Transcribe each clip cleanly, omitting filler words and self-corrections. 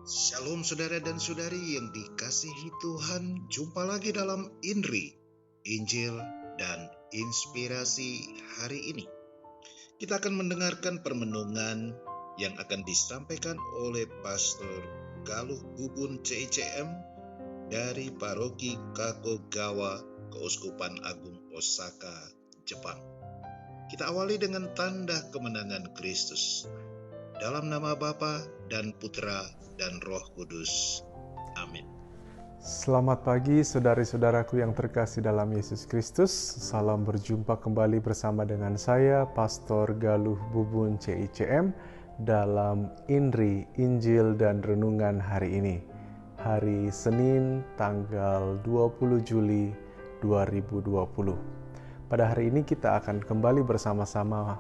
Shalom saudara dan saudari yang dikasihi Tuhan. Jumpa lagi dalam INRI, Injil dan Inspirasi hari ini. Kita akan mendengarkan permenungan yang akan disampaikan oleh Pastor Galuh Bubun CICM dari Paroki Kakogawa, Keuskupan Agung Osaka, Jepang. Kita awali dengan tanda kemenangan Kristus. Dalam nama Bapa dan Putra dan Roh Kudus. Amin. Selamat pagi saudari-saudaraku yang terkasih dalam Yesus Kristus. Salam berjumpa kembali bersama dengan saya, Pastor Galuh Bubun CICM, dalam INRI, Injil dan Renungan hari ini. Hari Senin, tanggal 20 Juli 2020. Pada hari ini kita akan kembali bersama-sama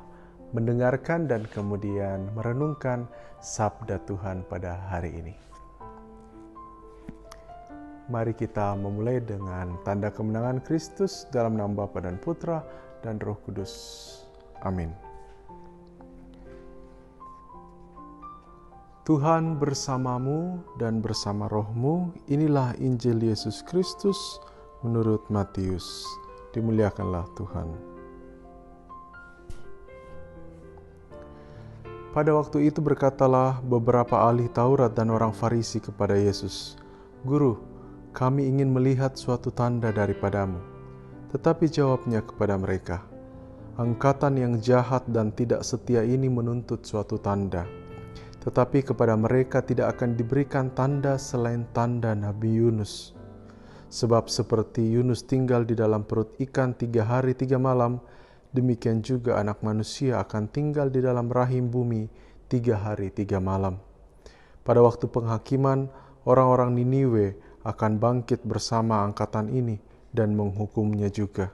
mendengarkan dan kemudian merenungkan sabda Tuhan pada hari ini. Mari kita memulai dengan tanda kemenangan Kristus dalam nama Bapa dan Putra dan Roh Kudus. Amin. Tuhan bersamamu dan bersama rohmu. Inilah Injil Yesus Kristus menurut Matius. Dimuliakanlah Tuhan. Pada waktu itu berkatalah beberapa ahli Taurat dan orang Farisi kepada Yesus, "Guru, kami ingin melihat suatu tanda daripadamu." Tetapi jawabnya kepada mereka, "Angkatan yang jahat dan tidak setia ini menuntut suatu tanda. Tetapi kepada mereka tidak akan diberikan tanda selain tanda Nabi Yunus. Sebab seperti Yunus tinggal di dalam perut ikan 3 hari 3 malam, demikian juga Anak Manusia akan tinggal di dalam rahim bumi 3 hari 3 malam. Pada waktu penghakiman, orang-orang Niniwe akan bangkit bersama angkatan ini dan menghukumnya juga.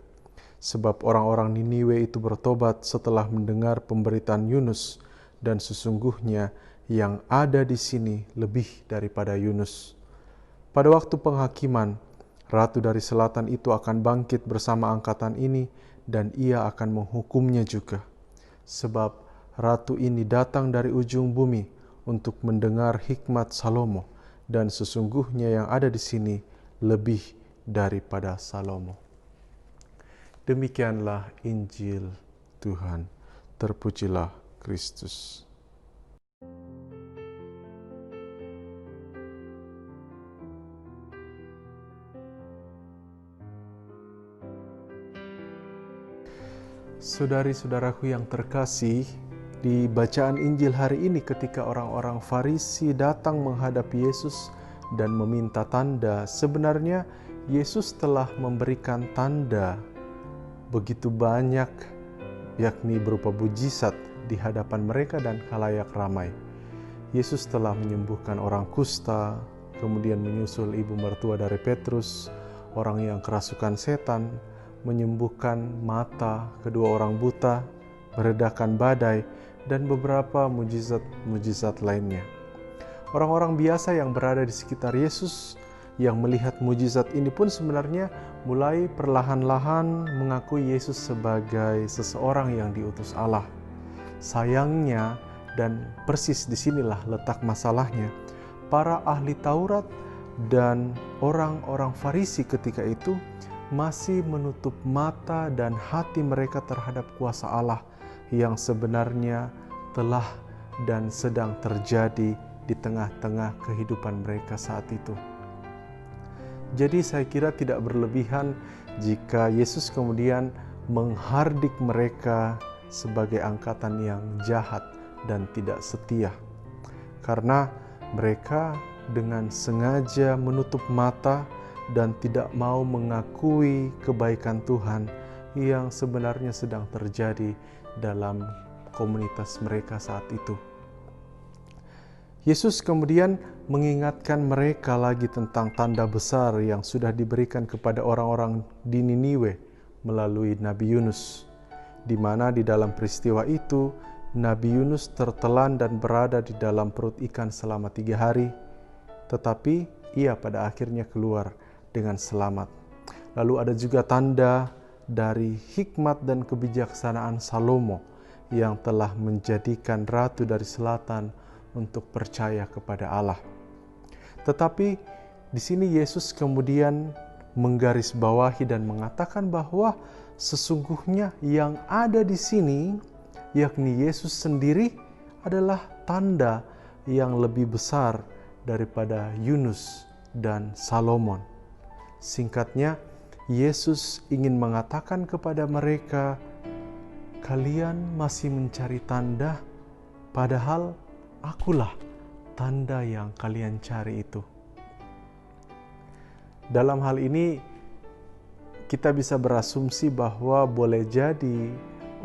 Sebab orang-orang Niniwe itu bertobat setelah mendengar pemberitaan Yunus, dan sesungguhnya yang ada di sini lebih daripada Yunus. Pada waktu penghakiman, Ratu dari Selatan itu akan bangkit bersama angkatan ini dan ia akan menghukumnya juga. Sebab Ratu ini datang dari ujung bumi untuk mendengar hikmat Salomo, dan sesungguhnya yang ada di sini lebih daripada Salomo." Demikianlah Injil Tuhan. Terpujilah Kristus. Saudari-saudaraku yang terkasih, di bacaan Injil hari ini ketika orang-orang Farisi datang menghadap Yesus dan meminta tanda, sebenarnya Yesus telah memberikan tanda begitu banyak, yakni berupa mujizat di hadapan mereka dan khalayak ramai. Yesus telah menyembuhkan orang kusta, kemudian menyusul ibu mertua dari Petrus, orang yang kerasukan setan, menyembuhkan mata kedua orang buta, meredakan badai, dan beberapa mujizat-mujizat lainnya. Orang-orang biasa yang berada di sekitar Yesus yang melihat mujizat ini pun sebenarnya mulai perlahan-lahan mengakui Yesus sebagai seseorang yang diutus Allah. Sayangnya, dan persis disinilah letak masalahnya, para ahli Taurat dan orang-orang Farisi ketika itu masih menutup mata dan hati mereka terhadap kuasa Allah yang sebenarnya telah dan sedang terjadi di tengah-tengah kehidupan mereka saat itu. Jadi saya kira tidak berlebihan jika Yesus kemudian menghardik mereka sebagai angkatan yang jahat dan tidak setia. Karena mereka dengan sengaja menutup mata dan tidak mau mengakui kebaikan Tuhan yang sebenarnya sedang terjadi dalam komunitas mereka saat itu. Yesus kemudian mengingatkan mereka lagi tentang tanda besar yang sudah diberikan kepada orang-orang di Niniwe melalui Nabi Yunus, di mana di dalam peristiwa itu Nabi Yunus tertelan dan berada di dalam perut ikan selama 3 hari, tetapi ia pada akhirnya keluar dengan selamat. Lalu ada juga tanda dari hikmat dan kebijaksanaan Salomo yang telah menjadikan Ratu dari Selatan untuk percaya kepada Allah. Tetapi di sini Yesus kemudian menggarisbawahi dan mengatakan bahwa sesungguhnya yang ada di sini, yakni Yesus sendiri, adalah tanda yang lebih besar daripada Yunus dan Salomon. Singkatnya, Yesus ingin mengatakan kepada mereka, kalian masih mencari tanda, padahal akulah tanda yang kalian cari itu. Dalam hal ini, kita bisa berasumsi bahwa boleh jadi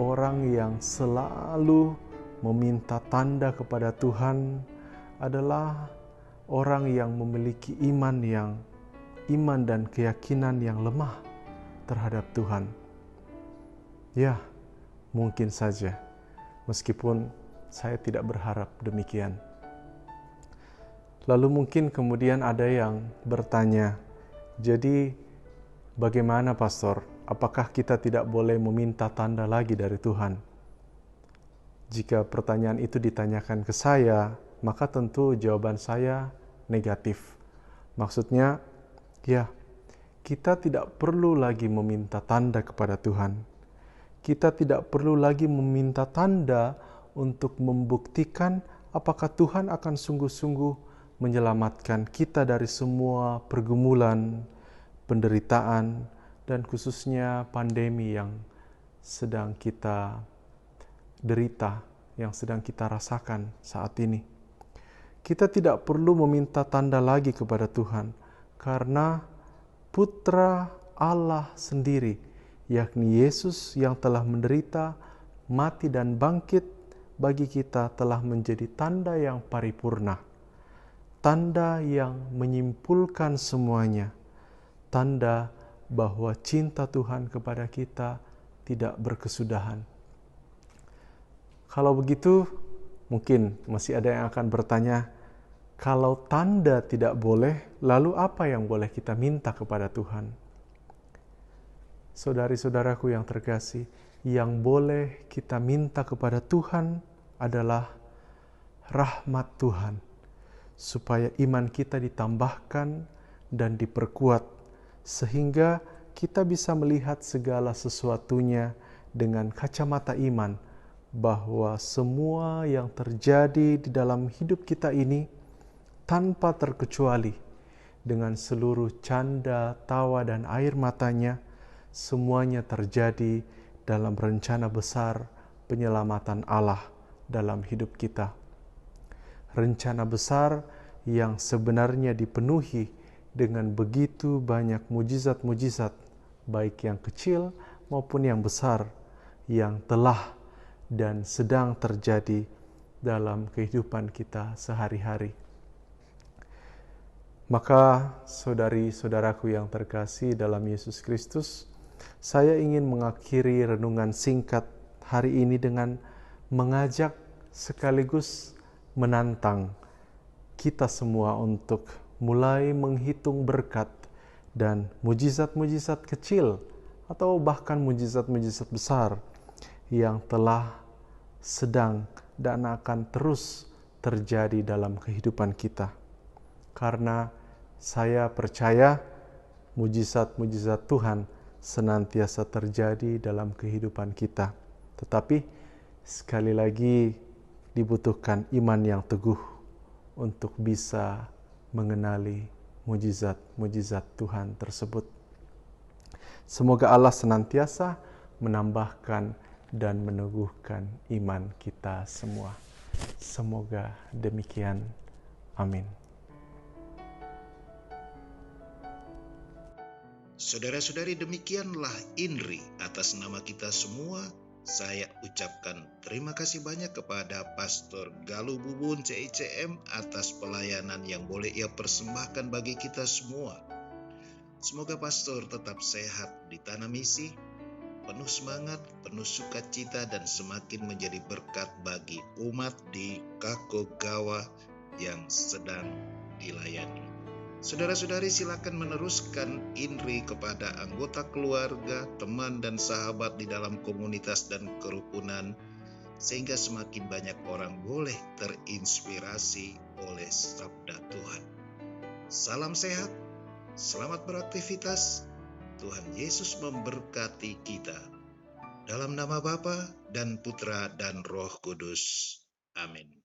orang yang selalu meminta tanda kepada Tuhan adalah orang yang memiliki iman dan keyakinan yang lemah terhadap Tuhan. Ya, mungkin saja, meskipun saya tidak berharap demikian. Lalu mungkin kemudian ada yang bertanya, jadi bagaimana pastor? Apakah kita tidak boleh meminta tanda lagi dari Tuhan? Jika pertanyaan itu ditanyakan ke saya, maka tentu jawaban saya negatif. Maksudnya, ya, kita tidak perlu lagi meminta tanda kepada Tuhan. Kita tidak perlu lagi meminta tanda untuk membuktikan apakah Tuhan akan sungguh-sungguh menyelamatkan kita dari semua pergumulan, penderitaan, dan khususnya pandemi yang sedang kita derita, yang sedang kita rasakan saat ini. Kita tidak perlu meminta tanda lagi kepada Tuhan, karena Putra Allah sendiri, yakni Yesus yang telah menderita, mati dan bangkit bagi kita, telah menjadi tanda yang paripurna. Tanda yang menyimpulkan semuanya, tanda bahwa cinta Tuhan kepada kita tidak berkesudahan. Kalau begitu, mungkin masih ada yang akan bertanya, kalau tanda tidak boleh, lalu apa yang boleh kita minta kepada Tuhan? Saudari-saudaraku yang terkasih, yang boleh kita minta kepada Tuhan adalah rahmat Tuhan, supaya iman kita ditambahkan dan diperkuat, sehingga kita bisa melihat segala sesuatunya dengan kacamata iman, bahwa semua yang terjadi di dalam hidup kita ini, tanpa terkecuali, dengan seluruh canda, tawa, dan air matanya, semuanya terjadi dalam rencana besar penyelamatan Allah dalam hidup kita. Rencana besar yang sebenarnya dipenuhi dengan begitu banyak mujizat-mujizat, baik yang kecil maupun yang besar, yang telah dan sedang terjadi dalam kehidupan kita sehari-hari. Maka saudari-saudaraku yang terkasih dalam Yesus Kristus, saya ingin mengakhiri renungan singkat hari ini dengan mengajak sekaligus menantang kita semua untuk mulai menghitung berkat dan mujizat-mujizat kecil atau bahkan mujizat-mujizat besar yang telah, sedang, dan akan terus terjadi dalam kehidupan kita. Karena saya percaya mujizat-mujizat Tuhan senantiasa terjadi dalam kehidupan kita. Tetapi sekali lagi dibutuhkan iman yang teguh untuk bisa mengenali mujizat-mujizat Tuhan tersebut. Semoga Allah senantiasa menambahkan dan meneguhkan iman kita semua. Semoga demikian. Amin. Saudara-saudari, demikianlah INRI atas nama kita semua. Saya ucapkan terima kasih banyak kepada Pastor Galuh Bubun CICM atas pelayanan yang boleh ia persembahkan bagi kita semua. Semoga Pastor tetap sehat di tanah misi, penuh semangat, penuh sukacita, dan semakin menjadi berkat bagi umat di Kakogawa yang sedang dilayani. Saudara-saudari, silakan meneruskan INRI kepada anggota keluarga, teman, dan sahabat di dalam komunitas dan kerukunan, sehingga semakin banyak orang boleh terinspirasi oleh sabda Tuhan. Salam sehat, selamat beraktivitas. Tuhan Yesus memberkati kita. Dalam nama Bapa dan Putra dan Roh Kudus. Amin.